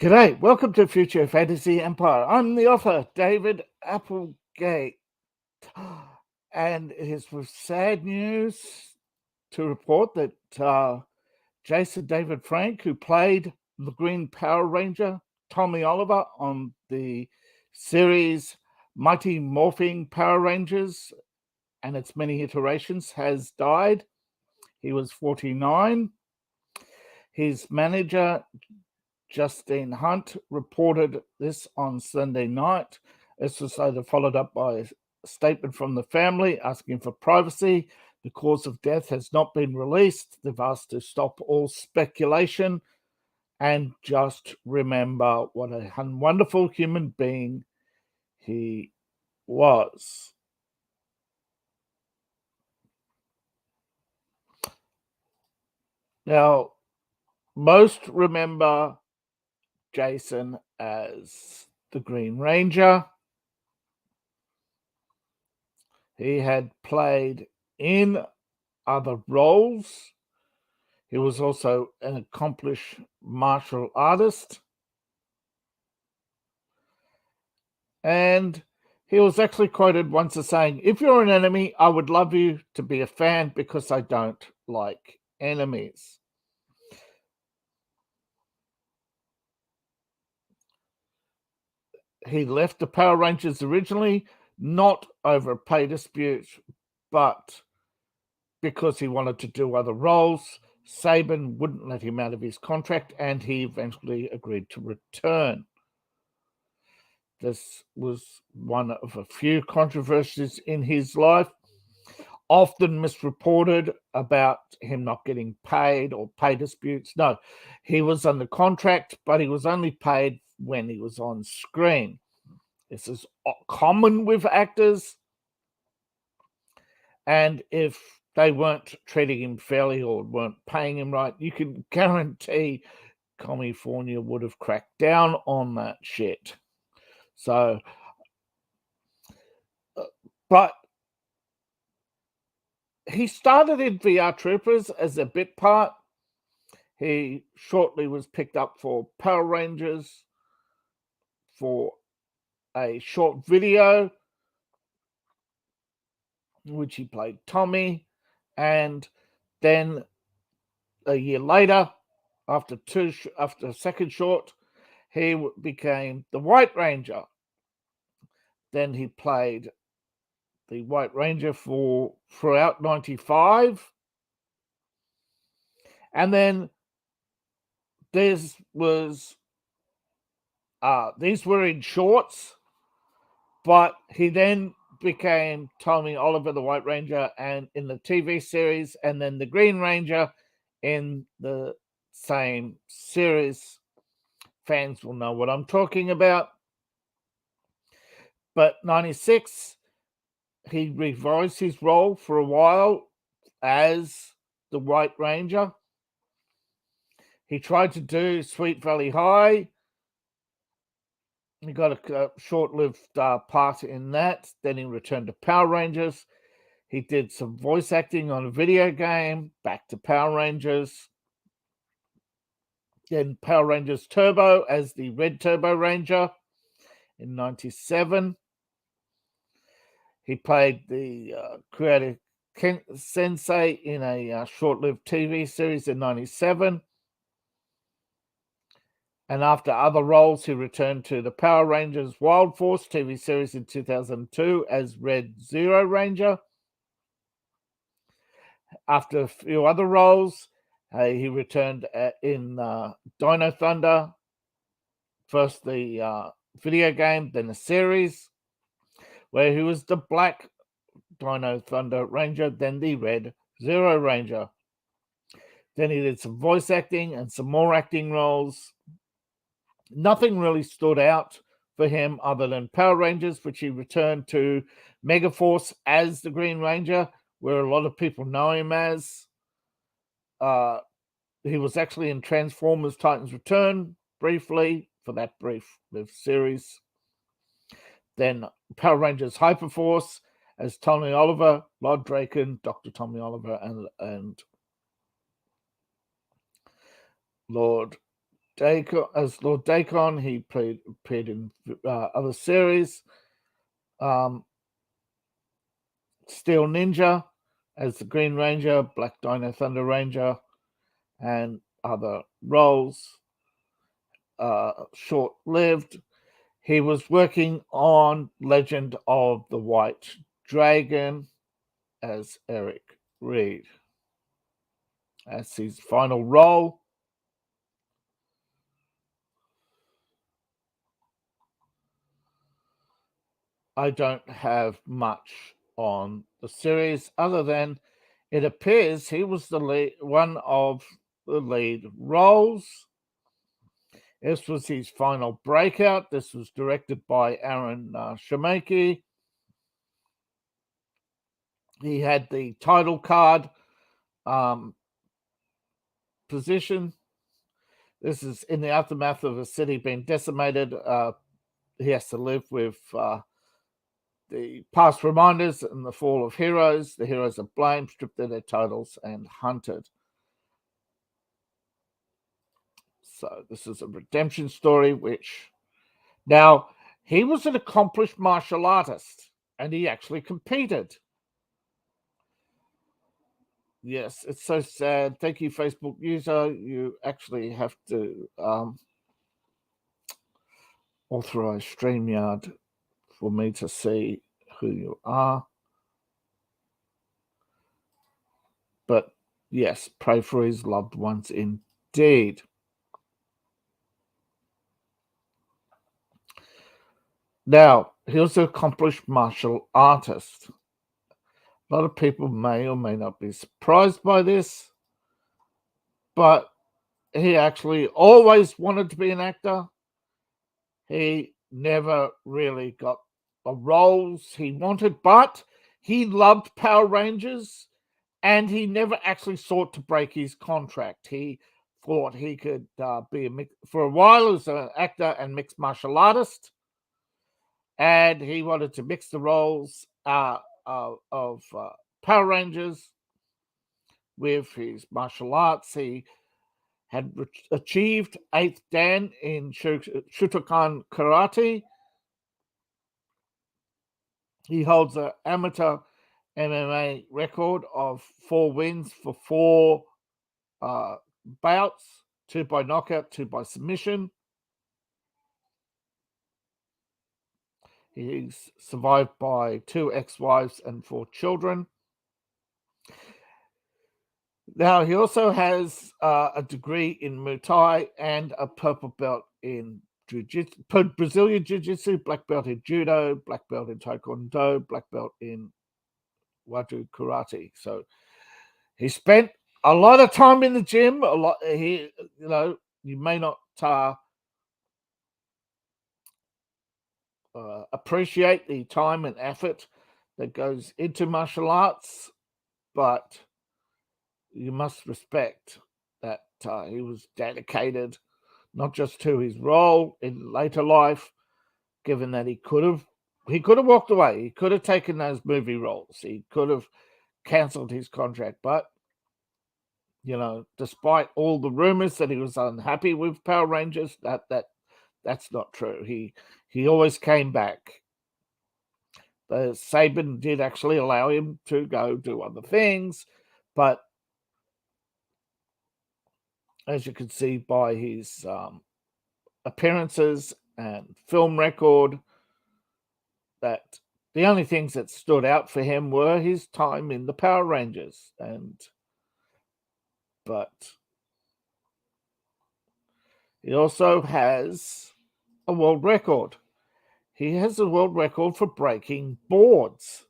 G'day, welcome to Future Fantasy Empire. I'm the author, David Applegate. And it is with sad news to report that Jason David Frank, who played the Green Power Ranger, Tommy Oliver, on the series Mighty Morphin Power Rangers and its many iterations, has died. He was 49. His manager, Justine Hunt, reported this on Sunday night. This was later followed up by a statement from the family asking for privacy. The cause of death has not been released. They've asked to stop all speculation and just remember what a wonderful human being he was. Now, most remember Jason as the Green Ranger. He had played in other roles. He was also an accomplished martial artist. And he was actually quoted once as saying, "If you're an enemy, I would love you to be a fan because I don't like enemies." He left the Power Rangers originally, not over a pay dispute, but because he wanted to do other roles. Saban wouldn't let him out of his contract, and he eventually agreed to return. This was one of a few controversies in his life, often misreported about him not getting paid or pay disputes. No, he was under contract, but he was only paid when he was on screen. This is common with actors. And if they weren't treating him fairly or weren't paying him right, you can guarantee California would have cracked down on that shit. So, but he started in VR Troopers as a bit part. He shortly was picked up for Power Rangers for a short video, in which he played Tommy. And then a year later, after a second short, he became the White Ranger. Then he played the White Ranger throughout 95. And then these were in shorts, but he then became Tommy Oliver, the White Ranger, and in the TV series, and then the Green Ranger in the same series. Fans will know what I'm talking about. But 96, he revised his role for a while as the White Ranger. He tried to do Sweet Valley High. He got a short-lived part in that. Then he returned to Power Rangers. He did some voice acting on a video game, back to Power Rangers. Then Power Rangers Turbo as the Red Turbo Ranger in 97. He played the creative sensei in a short-lived TV series in 97. And after other roles, he returned to the Power Rangers Wild Force TV series in 2002 as Red Zero Ranger. After a few other roles, he returned in Dino Thunder, first the video game, then the series, where he was the Black Dino Thunder Ranger, then the Red Zero Ranger. Then he did some voice acting and some more acting roles. Nothing really stood out for him other than Power Rangers, which he returned to Megaforce as the Green Ranger, where a lot of people know him as. He was actually in Transformers Titans Return briefly for that brief series. Then Power Rangers Hyperforce as Tommy Oliver, Lord Draken, Dr. Tommy Oliver, and Lord Dacon, as Lord Dacon. He appeared in other series. Steel Ninja as the Green Ranger, Black Dino Thunder Ranger, and other roles. Short-lived. He was working on Legend of the White Dragon as Eric Reed. As his final role. I don't have much on the series other than it appears he was one of the lead roles. This was his final breakout. This was directed by Aaron Shemaki. He had the title card position. This is in the aftermath of a city being decimated. He has to live with the past reminders and the fall of heroes. The heroes are blamed, stripped of their titles, and hunted. So this is a redemption story, which now he was an accomplished martial artist and he actually competed. Yes, it's so sad. Thank you, Facebook user. You actually have to authorize StreamYard for me to see who you are. But yes, pray for his loved ones indeed. Now, he was an accomplished martial artist. A lot of people may or may not be surprised by this, but he actually always wanted to be an actor. He never really got the roles he wanted, but he loved Power Rangers and he never actually sought to break his contract. He thought he could for a while as an actor and mixed martial artist, and he wanted to mix the roles of Power Rangers with his martial arts. He had achieved 8th Dan in Shotokan Karate. He holds an amateur MMA record of 4 wins for 4 bouts, 2 by knockout, 2 by submission. He's survived by 2 ex-wives and 4 children. Now, he also has a degree in Muay Thai and a purple belt in Brazilian Jiu-Jitsu, black belt in Judo, black belt in Taekwondo, black belt in Wado Karate. So he spent a lot of time in the gym. You may not appreciate the time and effort that goes into martial arts, but you must respect that he was dedicated not just to his role in later life, given that he could have walked away. He could have taken those movie roles. He could have cancelled his contract, but despite all the rumors that he was unhappy with Power Rangers, that's not true. He always came back. The Saban did actually allow him to go do other things, but as you can see by his appearances and film record, that the only things that stood out for him were his time in the Power Rangers. But he also has a world record. He has a world record for breaking boards.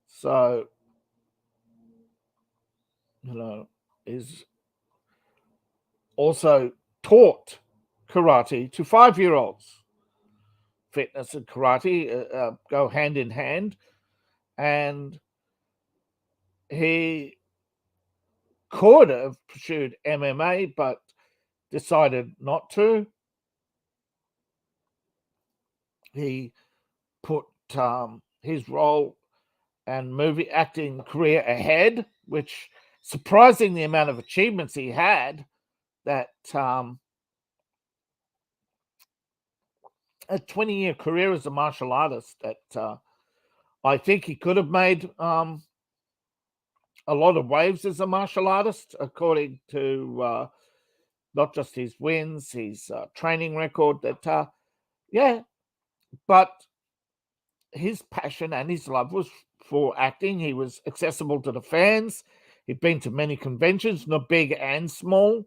So, is also taught karate to 5-year-olds. Fitness and karate go hand in hand, and he could have pursued MMA, but decided not to. He put his role and movie acting career ahead, which surprising the amount of achievements he had, that a 20-year career as a martial artist that I think he could have made a lot of waves as a martial artist, according to not just his wins, his training record. Yeah, but his passion and his love was for acting. He was accessible to the fans. He'd been to many conventions, not big and small.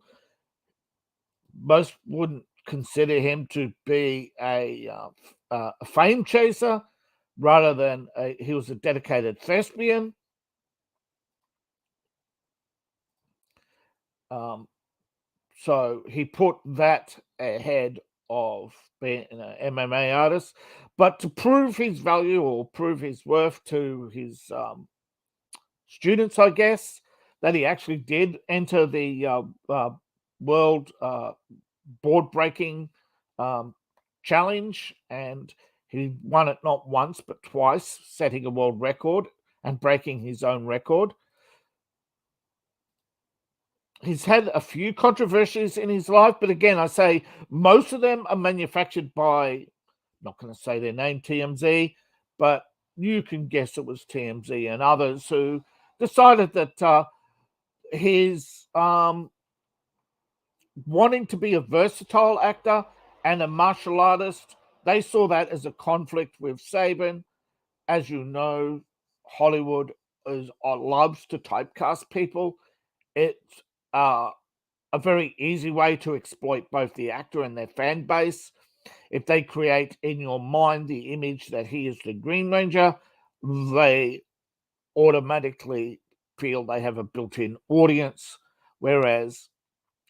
Most wouldn't consider him to be a fame chaser, rather than he was a dedicated thespian. Um, so he put that ahead of being an MMA artist. But to prove his value or prove his worth to his students, I guess, that he actually did enter the world board breaking um, challenge, and he won it not once but twice, setting a world record and breaking his own record. He's had a few controversies in his life, but again, I say most of them are manufactured by, not going to say their name, TMZ, but you can guess it was TMZ and others who decided that his wanting to be a versatile actor and a martial artist, they saw that as a conflict with Saban. As you know, Hollywood loves to typecast people. It's a very easy way to exploit both the actor and their fan base. If they create in your mind the image that he is the Green Ranger, they automatically feel they have a built-in audience. Whereas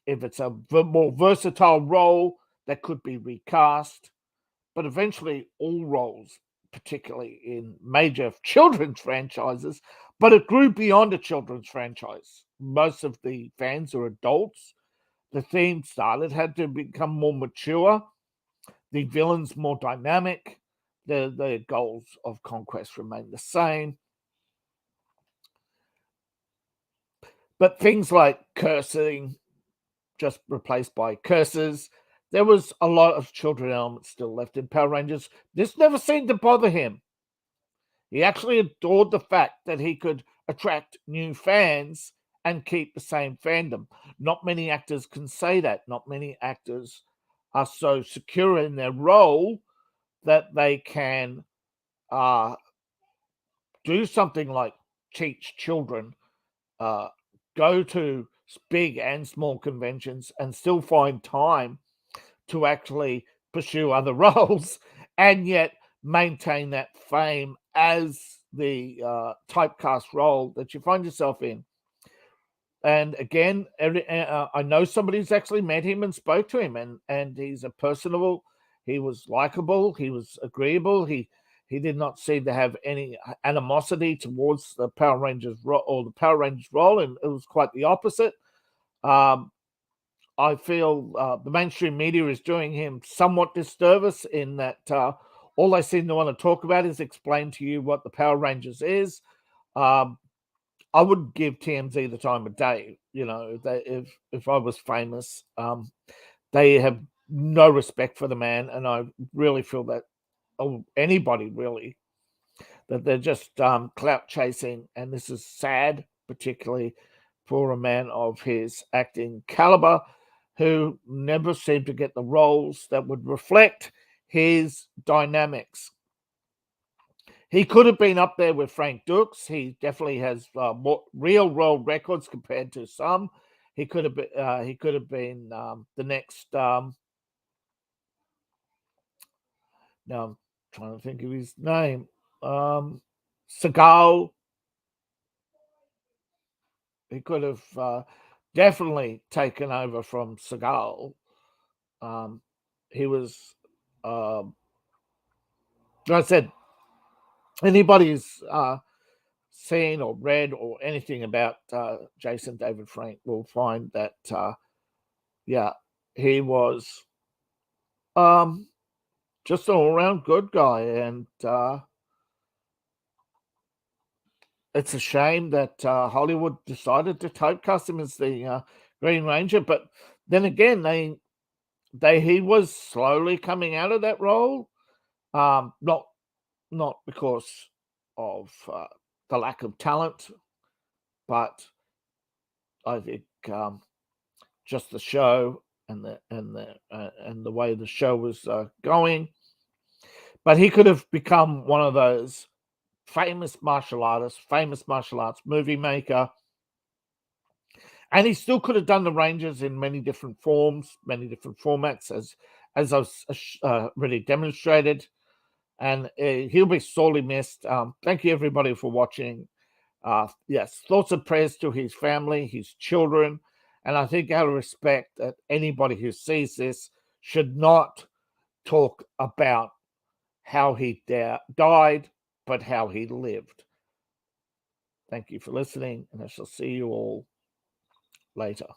if it's a more versatile role that could be recast, but eventually all roles, particularly in major children's franchises, but it grew beyond a children's franchise. Most of the fans are adults. The theme had to become more mature, the villains more dynamic, the goals of conquest remain the same. But things like cursing, just replaced by curses. There was a lot of children elements still left in Power Rangers. This never seemed to bother him. He actually adored the fact that he could attract new fans and keep the same fandom. Not many actors can say that. Not many actors are so secure in their role that they can uh, do something like teach children, uh, go to big and small conventions, and still find time to actually pursue other roles and yet maintain that fame as the typecast role that you find yourself in. And again, I know somebody who's actually met him and spoke to him, and he's a personable. He was likable. He was agreeable. He did not seem to have any animosity towards the Power Rangers or the Power Rangers role, and it was quite the opposite. Um, I feel the mainstream media is doing him somewhat disservice in that all they seem to want to talk about is explain to you what the Power Rangers is. Um, I would give TMZ the time of day. You know, if I was famous, they have no respect for the man, and I really feel that anybody really that they're just clout chasing, and this is sad, particularly for a man of his acting caliber, who never seemed to get the roles that would reflect his dynamics. He could have been up there with Frank Dux. He definitely has more real world records compared to some. He could have been. He could have been the next. Now I'm trying to think of his name. Seagal. He could have definitely taken over from Seagal. He was, like I said, anybody's seen or read or anything about Jason David Frank will find that, yeah, he was just an all around good guy. And it's a shame that Hollywood decided to typecast him as the Green Ranger. But then again, he was slowly coming out of that role. Not because of the lack of talent, but I think just the show and the way the show was going. But he could have become one of those famous martial artists, famous martial arts movie maker, and he still could have done the Rangers in many different forms, many different formats, as I've really demonstrated. And he'll be sorely missed. Thank you, everybody, for watching. Yes, thoughts and prayers to his family, his children, and I think out of respect that anybody who sees this should not talk about how he died, but how he lived. Thank you for listening, and I shall see you all later.